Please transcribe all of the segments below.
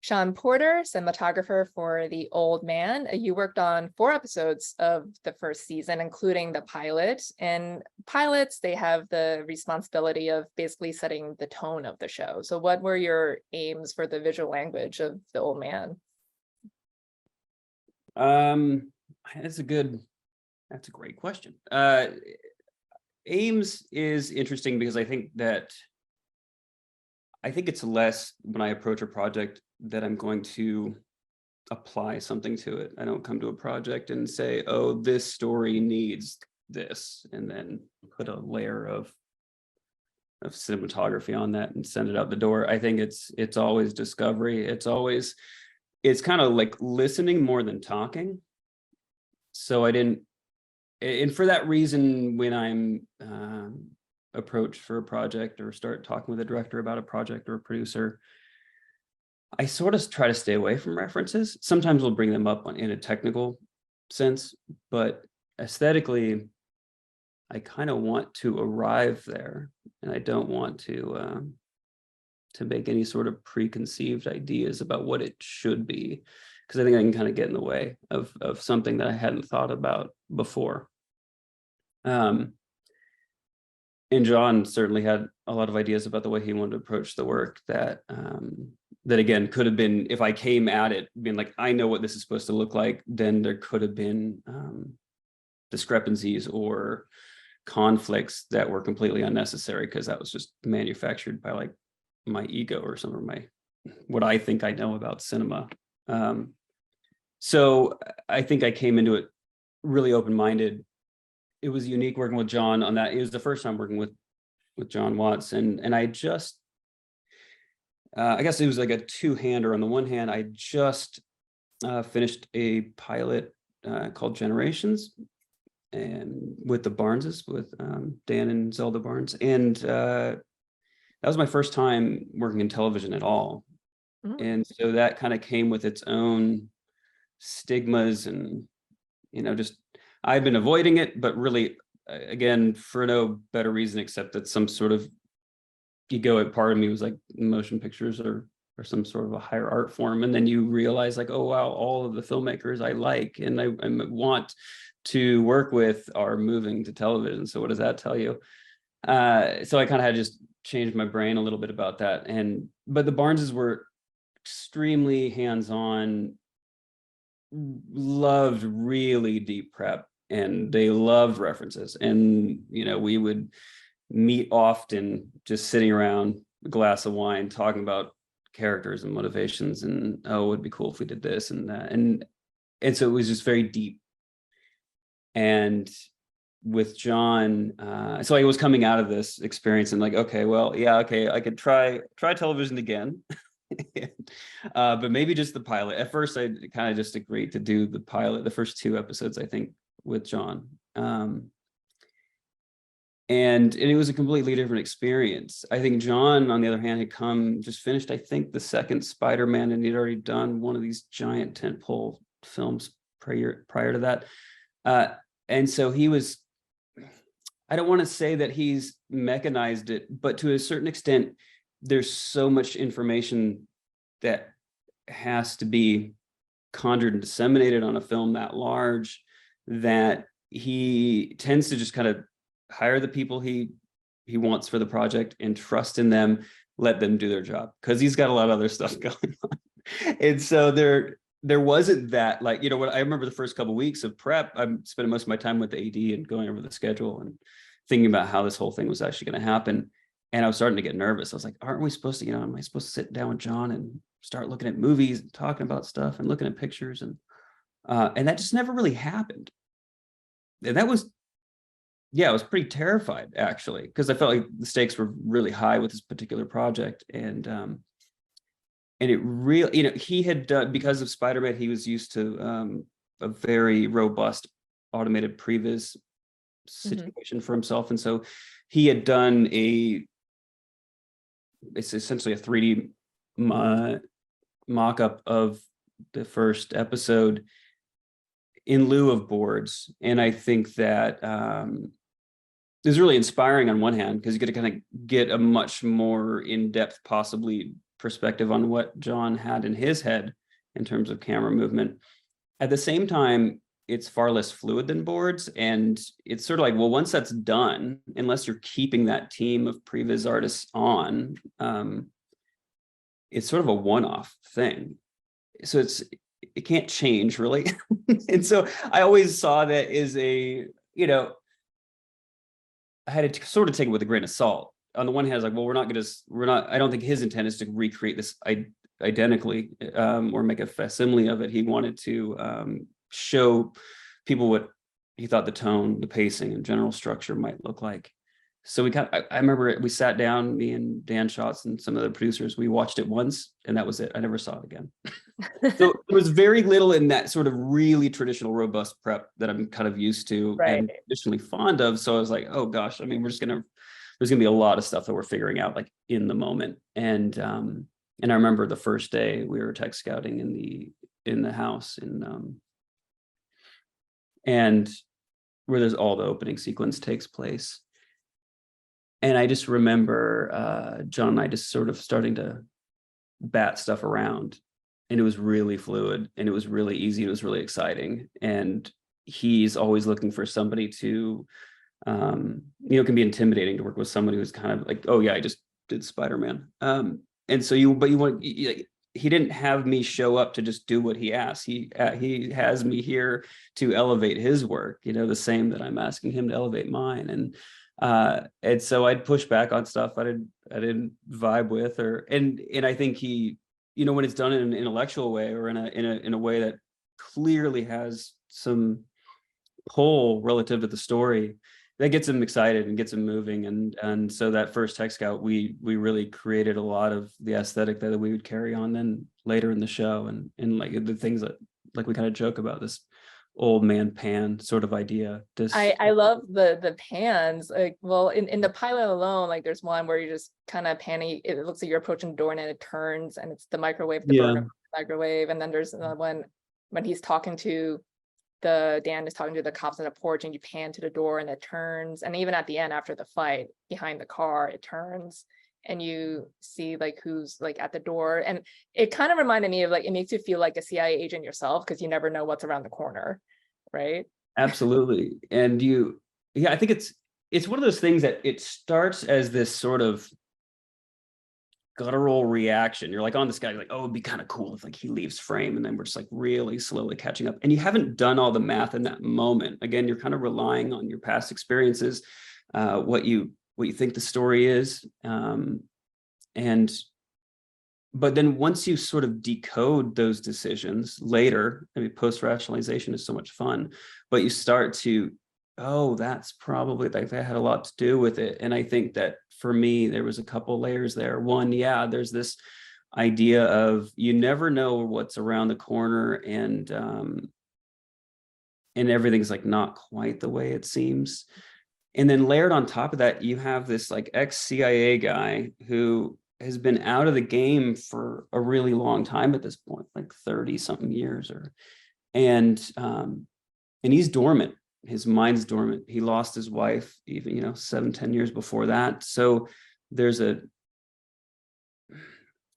Sean Porter, cinematographer for The Old Man. You worked on 4 episodes of the first season, including the pilot. And pilots, they have the responsibility of basically setting the tone of the show. So what were your aims for the visual language of The Old Man? That's a great question. Aims is interesting because I think it's less when I approach a project that I'm going to apply something to it. I don't come to a project and say, oh, this story needs this, and then put a layer of cinematography on that and send it out the door. I think it's always discovery. It's kind of like listening more than talking. So and for that reason, when I'm approached for a project or start talking with a director about a project or a producer, I sort of try to stay away from references. Sometimes we'll bring them up in a technical sense, but aesthetically, I kind of want to arrive there, and I don't want to make any sort of preconceived ideas about what it should be, because I think I can kind of get in the way of something that I hadn't thought about before. And Jon certainly had a lot of ideas about the way he wanted to approach the work that again could have been, if I came at it being like, I know what this is supposed to look like, then there could have been discrepancies or conflicts that were completely unnecessary, because that was just manufactured by like my ego or some of what I think I know about cinema. So I think I came into it really open-minded. It was unique working with Jon on that. It was the first time working with Jon Watts, and I just I guess it was like a two-hander. On the one hand, I just finished a pilot called Generations, and with the Barneses, with Dan and Zelda Barnes, and that was my first time working in television at all. And so that kind of came with its own stigmas, and just I've been avoiding it, but really, again, for no better reason except that some sort of egoic part of me was like, motion pictures are some sort of a higher art form. And then you realize like, oh, wow, all of the filmmakers I like and I want to work with are moving to television. So what does that tell you? So I kind of had to just change my brain a little bit about that. But the Barneses were extremely hands-on, loved really deep prep, and they loved references. And we would meet often just sitting around a glass of wine talking about characters and motivations, and oh, it would be cool if we did this and that, and so it was just very deep. And with Jon, so I was coming out of this experience and like, okay, well, yeah, okay, I could try television again. But maybe just the pilot. At first, I kind of just agreed to do the pilot, the first 2 episodes, I think, with Jon. And it was a completely different experience. I think Jon, on the other hand, had just finished, I think, the second Spider-Man, and he'd already done one of these giant tentpole films prior to that. And so he was, I don't want to say that he's mechanized it, but to a certain extent, there's so much information that has to be conjured and disseminated on a film that large that he tends to just kind of hire the people he wants for the project and trust in them, let them do their job, because he's got a lot of other stuff going on. And so there wasn't that, like, what I remember the first couple of weeks of prep, I'm spending most of my time with the AD and going over the schedule and thinking about how this whole thing was actually going to happen. And I was starting to get nervous. I was like, aren't we supposed to, am I supposed to sit down with Jon and start looking at movies and talking about stuff and looking at pictures? And that just never really happened. And that was, I was pretty terrified, actually, because I felt like the stakes were really high with this particular project. And it really, he had done, because of Spider-Man, he was used to a very robust automated previs situation for himself. And so he had done it's essentially a 3D mock-up of the first episode in lieu of boards. And I think that it was really inspiring on one hand, because you get to kind of get a much more in-depth, possibly perspective on what Jon had in his head in terms of camera movement. At the same time, it's far less fluid than boards. And it's sort of like, well, once that's done, unless you're keeping that team of previs artists on, it's sort of a one-off thing. So it can't change really. And so I always saw that as a, you know, I had to sort of take it with a grain of salt. On the one hand, I was like, well, I don't think his intent is to recreate this identically or make a facsimile of it. He wanted to show people what he thought the tone, the pacing, and general structure might look like. So I remember we sat down, me and Dan Schatz and some other producers, we watched it once and that was it. I never saw it again. So there was very little in that sort of really traditional, robust prep that I'm kind of used to and traditionally fond of. So I was like, oh gosh, I mean, there's gonna be a lot of stuff that we're figuring out like in the moment. And I remember the first day we were tech scouting in the house and where there's all the opening sequence takes place. And I just remember Jon and I just sort of starting to bat stuff around, and it was really fluid and it was really easy. It was really exciting. And he's always looking for somebody to, it can be intimidating to work with somebody who's kind of like, oh yeah, I just did Spider-Man. And so he didn't have me show up to just do what he asked. He has me here to elevate his work, the same that I'm asking him to elevate mine. And so I'd push back on stuff I didn't vibe with, and I think he, when it's done in an intellectual way or in a way that clearly has some pull relative to the story, that gets him excited and gets him moving. And so that first tech scout, we really created a lot of the aesthetic that we would carry on then later in the show, and like the things that like we kind of joke about, this old man pan sort of idea. I love the pans. Like, well, in the pilot alone, like there's one where you just kind of panning. It looks like you're approaching the door and then it turns and it's the microwave, the burner microwave. And then there's another one when he's talking to Dan is talking to the cops on the porch and you pan to the door and it turns. And even at the end, after the fight behind the car, it turns and you see like who's like at the door. And it kind of reminded me of like, it makes you feel like a CIA agent yourself because you never know what's around the corner, right? Absolutely. And I think it's one of those things that it starts as this sort of guttural reaction. You're like on this guy, you're like, oh, it'd be kind of cool if like he leaves frame, and then we're just like really slowly catching up. And you haven't done all the math in that moment. Again, you're kind of relying on your past experiences, what you think the story is. But then once you sort of decode those decisions later, I mean, post-rationalization is so much fun, but you start to, oh, that's probably like that had a lot to do with it. And I think that for me, there was a couple layers there. One, there's this idea of you never know what's around the corner, and everything's like not quite the way it seems. And then layered on top of that, you have this like ex-CIA guy who has been out of the game for a really long time at this point, like 30 something years, and he's dormant. His mind's dormant. He lost his wife even, 7-10 years before that. So there's a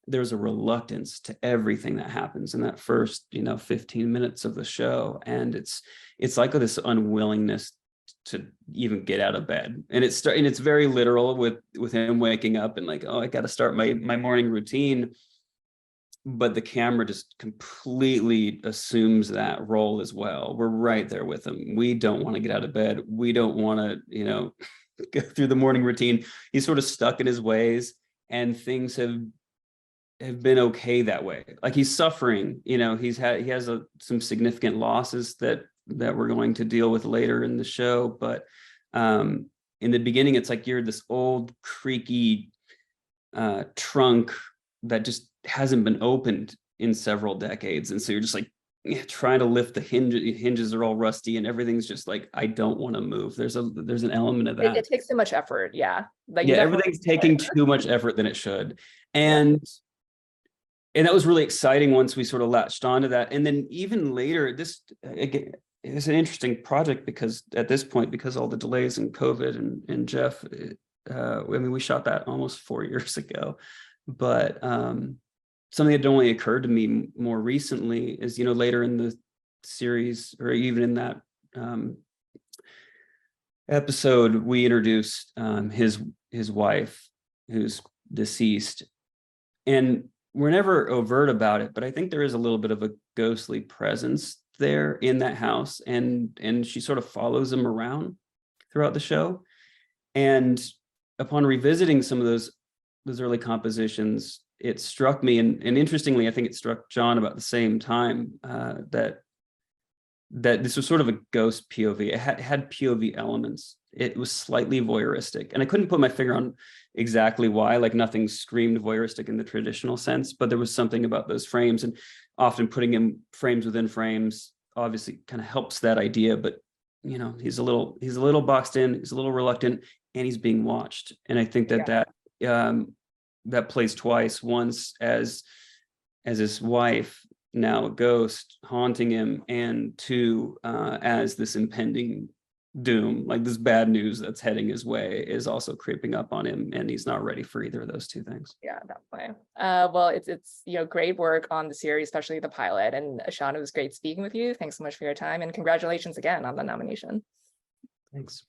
reluctance to everything that happens in that first, 15 minutes of the show. And it's like this unwillingness to even get out of bed. And it's very literal with him waking up and like, oh, I got to start my morning routine. But the camera just completely assumes that role as well. We're right there with him. We don't want to get out of bed. We don't want to, go through the morning routine. He's sort of stuck in his ways, and things have been okay that way. Like he's suffering, he has some significant losses that we're going to deal with later in the show. But in the beginning, it's like you're this old creaky trunk that just hasn't been opened in several decades. And so you're just like trying to lift the hinges are all rusty and everything's just like, I don't want to move. There's an element of that. It takes too much effort. Yeah. Like everything's taking too much effort than it should. And that was really exciting once we sort of latched onto that. And then even later, this again, it's an interesting project because at this point, because all the delays in COVID and Jeff, we shot that almost 4 years ago. But something that only occurred to me more recently is, later in the series, or even in that episode, we introduced his wife, who's deceased, and we're never overt about it, but I think there is a little bit of a ghostly presence there in that house, and she sort of follows him around throughout the show. And upon revisiting some of those early compositions, it struck me, and interestingly, I think it struck Jon about the same time, that this was sort of a ghost POV. It had POV elements. It was slightly voyeuristic, and I couldn't put my finger on exactly why. Like, nothing screamed voyeuristic in the traditional sense, but there was something about those frames, and often putting in frames within frames obviously kind of helps that idea. But he's a little boxed in, he's a little reluctant, and he's being watched. And I think that plays twice: once as his wife, now a ghost haunting him, and two, as this impending doom, like this bad news that's heading his way, is also creeping up on him, and he's not ready for either of those two things. Yeah, definitely. Well, it's great work on the series, especially the pilot. And Sean, it was great speaking with you. Thanks so much for your time, and congratulations again on the nomination. Thanks.